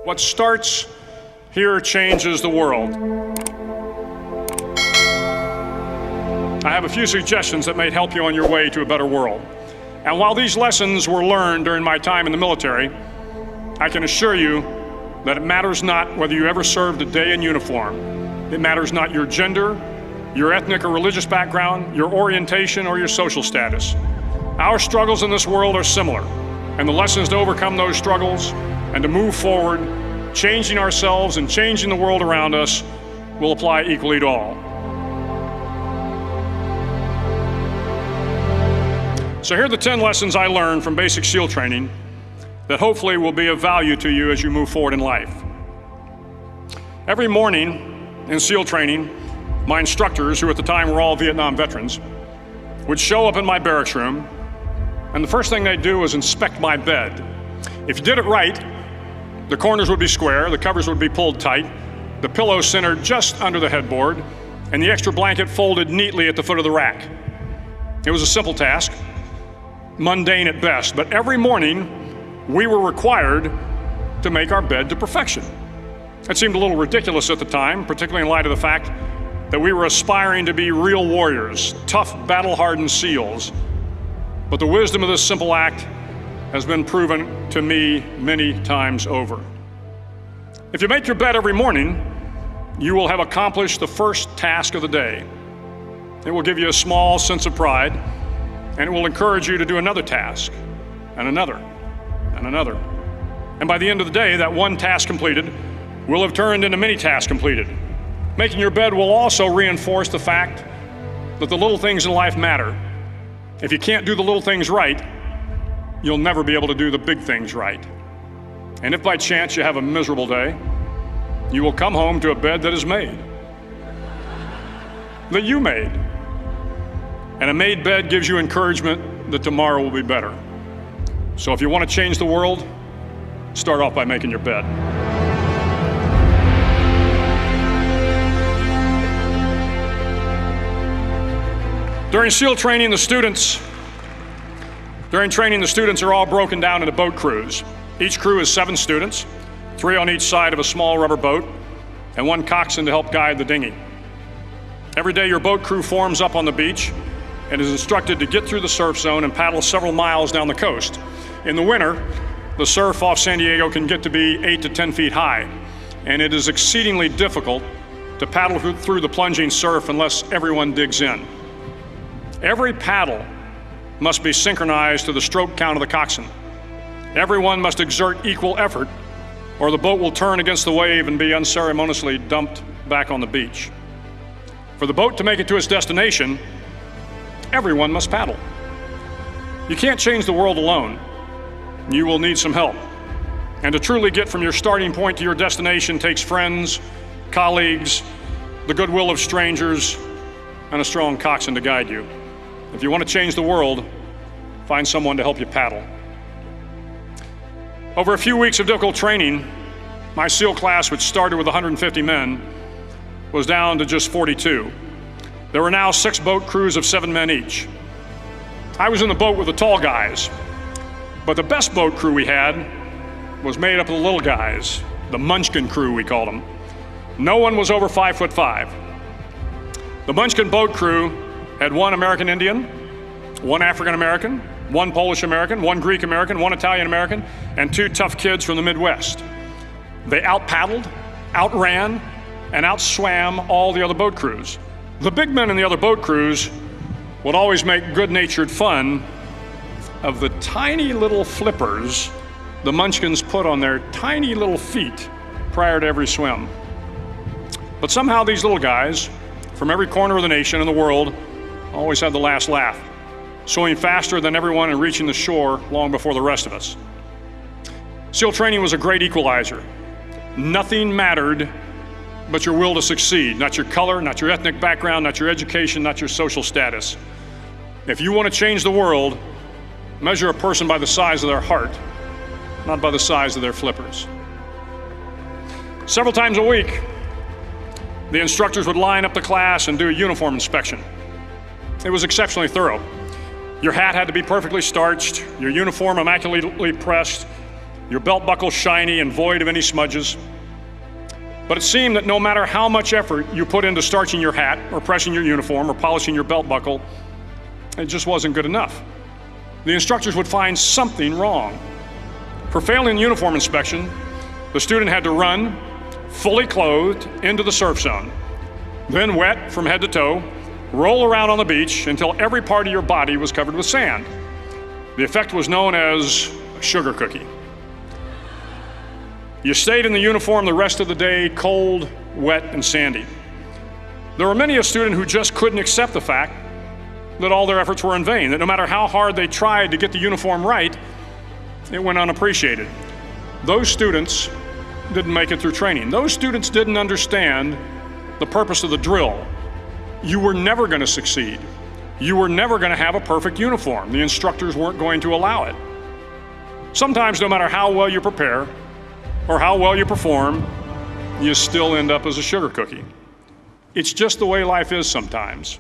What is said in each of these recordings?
What starts here changes the world. I have a few suggestions that may help you on your way to a better world. And while these lessons were learned during my time in the military, I can assure you that it matters not whether you ever served a day in uniform. It matters not your gender, your ethnic or religious background, your orientation, or your social status. Our struggles in this world are similar, and the lessons to overcome those struggles and to move forward, changing ourselves and changing the world around us, will apply equally to all. So here are the 10 lessons I learned from basic SEAL training that hopefully will be of value to you as you move forward in life. Every morning in SEAL training, my instructors, who at the time were all Vietnam veterans, would show up in my barracks room, and the first thing they'd do was inspect my bed. If you did it right, the corners would be square, the covers would be pulled tight, the pillow centered just under the headboard, and the extra blanket folded neatly at the foot of the rack. It was a simple task, mundane at best, but every morning we were required to make our bed to perfection. It seemed a little ridiculous at the time, particularly in light of the fact that we were aspiring to be real warriors, tough, battle-hardened SEALs. But the wisdom of this simple act has been proven to me many times over. If you make your bed every morning, you will have accomplished the first task of the day. It will give you a small sense of pride, and it will encourage you to do another task, and another, and another. And by the end of the day, that one task completed will have turned into many tasks completed. Making your bed will also reinforce the fact that the little things in life matter. If you can't do the little things right, you'll never be able to do the big things right. And if by chance you have a miserable day, you will come home to a bed that is made, that you made. And a made bed gives you encouragement that tomorrow will be better. So if you want to change the world, start off by making your bed. During SEAL training, the students are all broken down into boat crews. Each crew is 7 students, 3 on each side of a small rubber boat, and 1 coxswain to help guide the dinghy. Every day your boat crew forms up on the beach and is instructed to get through the surf zone and paddle several miles down the coast. In the winter, the surf off San Diego can get to be 8 to 10 feet high, and it is exceedingly difficult to paddle through the plunging surf unless everyone digs in. Every paddle must be synchronized to the stroke count of the coxswain. Everyone must exert equal effort, or the boat will turn against the wave and be unceremoniously dumped back on the beach. For the boat to make it to its destination, everyone must paddle. You can't change the world alone. You will need some help. And to truly get from your starting point to your destination takes friends, colleagues, the goodwill of strangers, and a strong coxswain to guide you. If you want to change the world, find someone to help you paddle. Over a few weeks of difficult training, my SEAL class, which started with 150 men, was down to just 42. There were now 6 boat crews of 7 men each. I was in the boat with the tall guys, but the best boat crew we had was made up of the little guys, the Munchkin crew we called them. No one was over 5'5". The Munchkin boat crew had 1 American Indian, 1 African American, 1 Polish American, 1 Greek American, 1 Italian American, and 2 tough kids from the Midwest. They out-paddled, outran, and outswam all the other boat crews. The big men in the other boat crews would always make good-natured fun of the tiny little flippers the Munchkins put on their tiny little feet prior to every swim. But somehow these little guys from every corner of the nation and the world always had the last laugh, swimming faster than everyone and reaching the shore long before the rest of us. SEAL training was a great equalizer. Nothing mattered but your will to succeed, not your color, not your ethnic background, not your education, not your social status. If you want to change the world, measure a person by the size of their heart, not by the size of their flippers. Several times a week, the instructors would line up the class and do a uniform inspection. It was exceptionally thorough. Your hat had to be perfectly starched, your uniform immaculately pressed, your belt buckle shiny and void of any smudges. But it seemed that no matter how much effort you put into starching your hat or pressing your uniform or polishing your belt buckle, it just wasn't good enough. The instructors would find something wrong. For failing the uniform inspection, the student had to run, fully clothed, into the surf zone, then wet from head to toe, roll around on the beach until every part of your body was covered with sand. The effect was known as a sugar cookie. You stayed in the uniform the rest of the day, cold, wet, and sandy. There were many a student who just couldn't accept the fact that all their efforts were in vain, that no matter how hard they tried to get the uniform right, it went unappreciated. Those students didn't make it through training. Those students didn't understand the purpose of the drill. You were never going to succeed. You were never going to have a perfect uniform. The instructors weren't going to allow it. Sometimes, no matter how well you prepare or how well you perform, you still end up as a sugar cookie. It's just the way life is sometimes.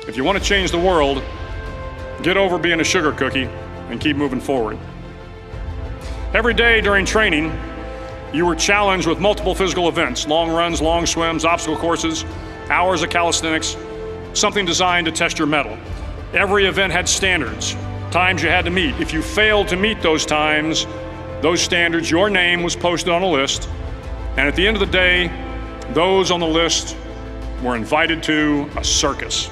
If you want to change the world, get over being a sugar cookie and keep moving forward. Every day during training, you were challenged with multiple physical events: long runs, long swims, obstacle courses, hours of calisthenics, something designed to test your mettle. Every event had standards, times you had to meet. If you failed to meet those times, those standards, your name was posted on a list, and at the end of the day, those on the list were invited to a circus.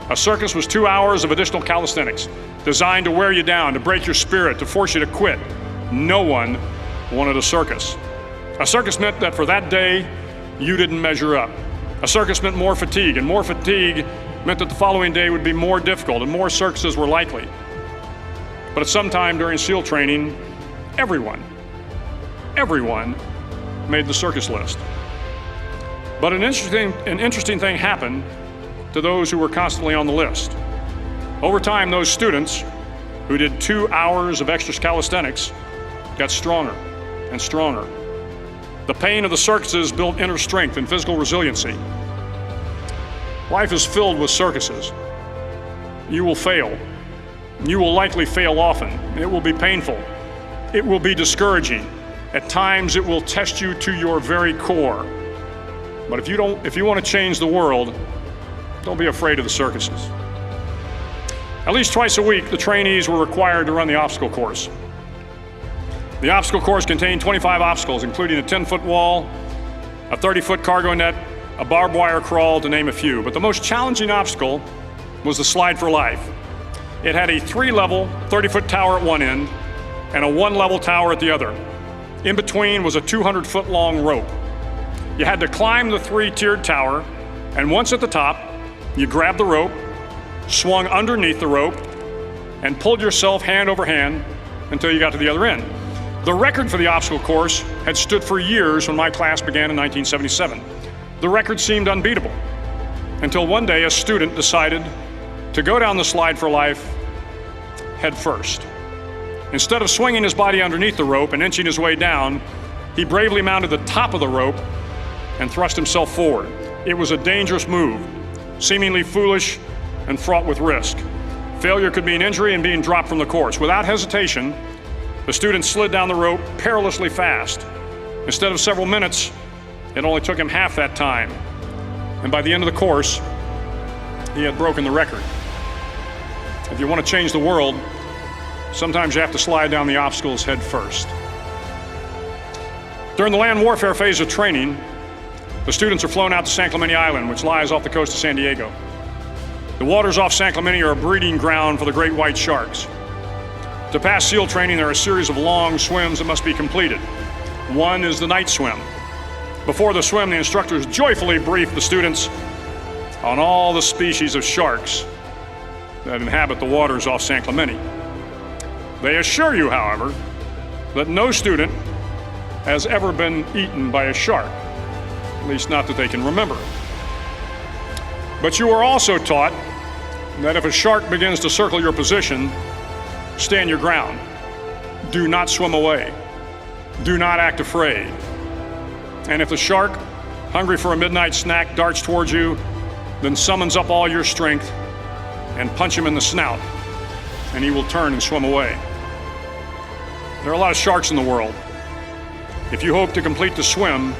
A circus was 2 hours of additional calisthenics, designed to wear you down, to break your spirit, to force you to quit. No one wanted a circus. A circus meant that for that day, you didn't measure up. A circus meant more fatigue, and more fatigue meant that the following day would be more difficult, and more circuses were likely. But at some time during SEAL training, everyone made the circus list. But an interesting thing happened to those who were constantly on the list. Over time, those students who did 2 hours of extra calisthenics got stronger and stronger. The pain of the circuses built inner strength and physical resiliency. Life is filled with circuses. You will fail. You will likely fail often. It will be painful. It will be discouraging. At times, it will test you to your very core. But if you want to change the world, don't be afraid of the circuses. At least twice a week, the trainees were required to run the obstacle course. The obstacle course contained 25 obstacles, including a 10-foot wall, a 30-foot cargo net, a barbed wire crawl, to name a few. But the most challenging obstacle was the slide for life. It had a 3-level, 30-foot tower at one end and a 1-level tower at the other. In between was a 200-foot-long rope. You had to climb the 3-tiered tower, and once at the top, you grabbed the rope, swung underneath the rope, and pulled yourself hand over hand until you got to the other end. The record for the obstacle course had stood for years when my class began in 1977. The record seemed unbeatable until one day a student decided to go down the slide for life head first. Instead of swinging his body underneath the rope and inching his way down, he bravely mounted the top of the rope and thrust himself forward. It was a dangerous move, seemingly foolish and fraught with risk. Failure could mean injury and being dropped from the course. Without hesitation, the student slid down the rope perilously fast. Instead of several minutes, it only took him half that time. And by the end of the course, he had broken the record. If you want to change the world, sometimes you have to slide down the obstacles head first. During the land warfare phase of training, the students are flown out to San Clemente Island, which lies off the coast of San Diego. The waters off San Clemente are a breeding ground for the great white sharks. To pass SEAL training, there are a series of long swims that must be completed. One is the night swim. Before the swim, the instructors joyfully brief the students on all the species of sharks that inhabit the waters off San Clemente. They assure you, however, that no student has ever been eaten by a shark, at least not that they can remember. But you are also taught that if a shark begins to circle your position, stand your ground. Do not swim away. Do not act afraid. And if the shark, hungry for a midnight snack, darts towards you, then summons up all your strength and punch him in the snout, and he will turn and swim away. There are a lot of sharks in the world. If you hope to complete the swim,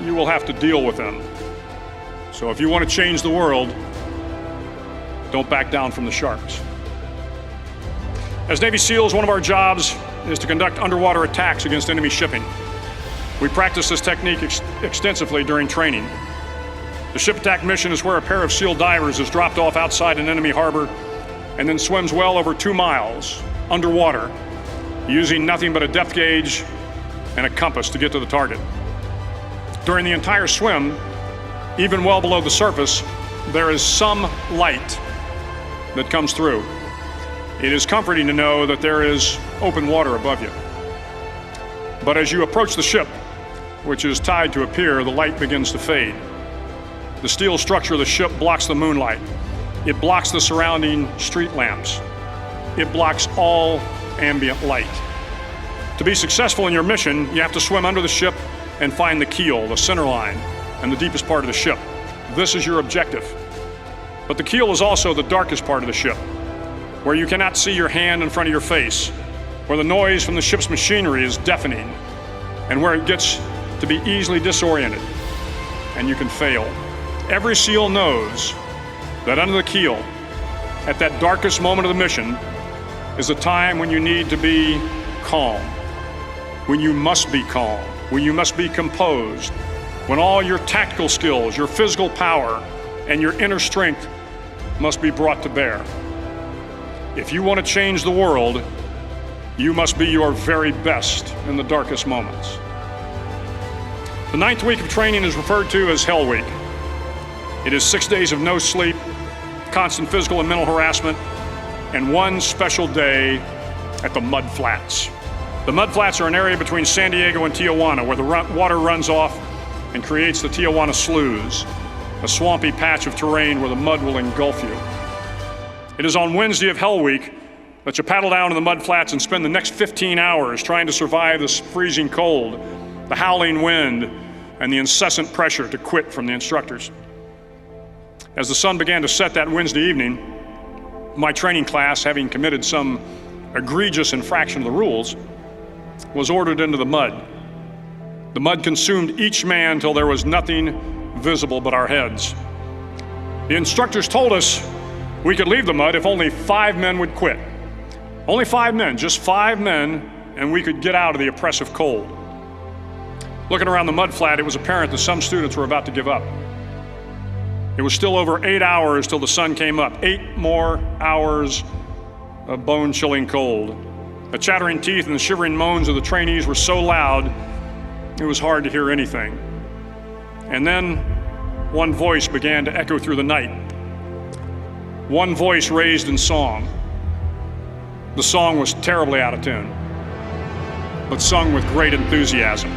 you will have to deal with them. So if you want to change the world, don't back down from the sharks. As Navy SEALs, one of our jobs is to conduct underwater attacks against enemy shipping. We practice this technique extensively during training. The ship attack mission is where a pair of SEAL divers is dropped off outside an enemy harbor and then swims well over 2 miles underwater, using nothing but a depth gauge and a compass to get to the target. During the entire swim, even well below the surface, there is some light that comes through. It is comforting to know that there is open water above you. But as you approach the ship, which is tied to a pier, the light begins to fade. The steel structure of the ship blocks the moonlight. It blocks the surrounding street lamps. It blocks all ambient light. To be successful in your mission, you have to swim under the ship and find the keel, the center line, and the deepest part of the ship. This is your objective. But the keel is also the darkest part of the ship, where you cannot see your hand in front of your face, where the noise from the ship's machinery is deafening, and where it gets to be easily disoriented, and you can fail. Every SEAL knows that under the keel, at that darkest moment of the mission, is a time when you need to be calm, when you must be calm, when you must be composed, when all your tactical skills, your physical power, and your inner strength must be brought to bear. If you want to change the world, you must be your very best in the darkest moments. The 9th week of training is referred to as Hell Week. It is 6 days of no sleep, constant physical and mental harassment, and one special day at the Mud Flats. The Mud Flats are an area between San Diego and Tijuana where the water runs off and creates the Tijuana Sloughs, a swampy patch of terrain where the mud will engulf you. It is on Wednesday of Hell Week that you paddle down to the Mud Flats and spend the next 15 hours trying to survive this freezing cold, the howling wind, and the incessant pressure to quit from the instructors. As the sun began to set that Wednesday evening, my training class, having committed some egregious infraction of the rules, was ordered into the mud. The mud consumed each man till there was nothing visible but our heads. The instructors told us we could leave the mud if only 5 men would quit. Only 5 men, just 5 men, and we could get out of the oppressive cold. Looking around the mud flat, it was apparent that some students were about to give up. It was still over 8 hours till the sun came up. 8 more hours of bone-chilling cold. The chattering teeth and the shivering moans of the trainees were so loud, it was hard to hear anything. And then one voice began to echo through the night. One voice raised in song. The song was terribly out of tune, but sung with great enthusiasm.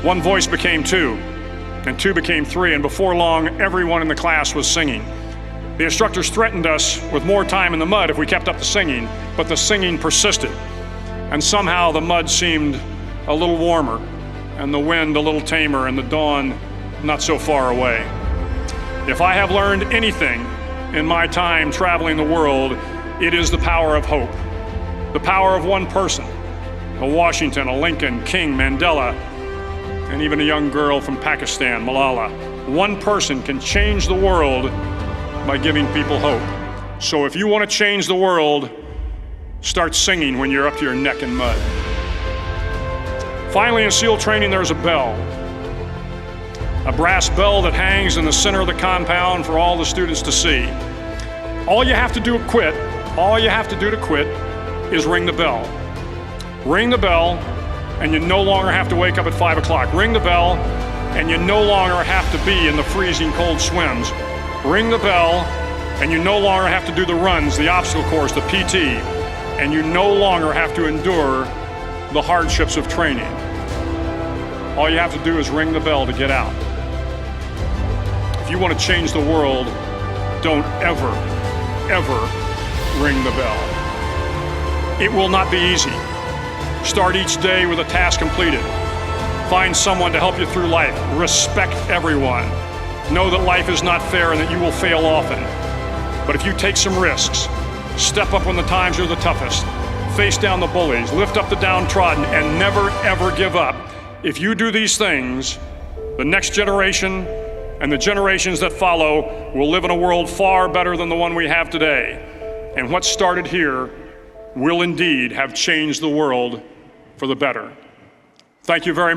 One voice became 2, and 2 became 3, and before long, everyone in the class was singing. The instructors threatened us with more time in the mud if we kept up the singing, but the singing persisted. And somehow the mud seemed a little warmer, and the wind a little tamer, and the dawn not so far away. If I have learned anything in my time traveling the world, it is the power of hope. The power of one person, a Washington, a Lincoln, King, Mandela, and even a young girl from Pakistan, Malala. One person can change the world by giving people hope. So if you want to change the world, start singing when you're up to your neck in mud. Finally, in SEAL training, there's a bell. A brass bell that hangs in the center of the compound for all the students to see. All you have to do to quit is ring the bell. Ring the bell, and you no longer have to wake up at 5 o'clock. Ring the bell, and you no longer have to be in the freezing cold swims. Ring the bell, and you no longer have to do the runs, the obstacle course, the PT, and you no longer have to endure the hardships of training. All you have to do is ring the bell to get out. If you want to change the world, don't ever ring the bell. It will not be easy. Start each day with a task completed. Find someone to help you through life. Respect everyone. Know that life is not fair and that you will fail often. But if you take some risks, step up when the times are the toughest, face down the bullies, lift up the downtrodden, and never, ever give up. If you do these things, the next generation and the generations that follow will live in a world far better than the one we have today. And what started here will indeed have changed the world for the better. Thank you very much.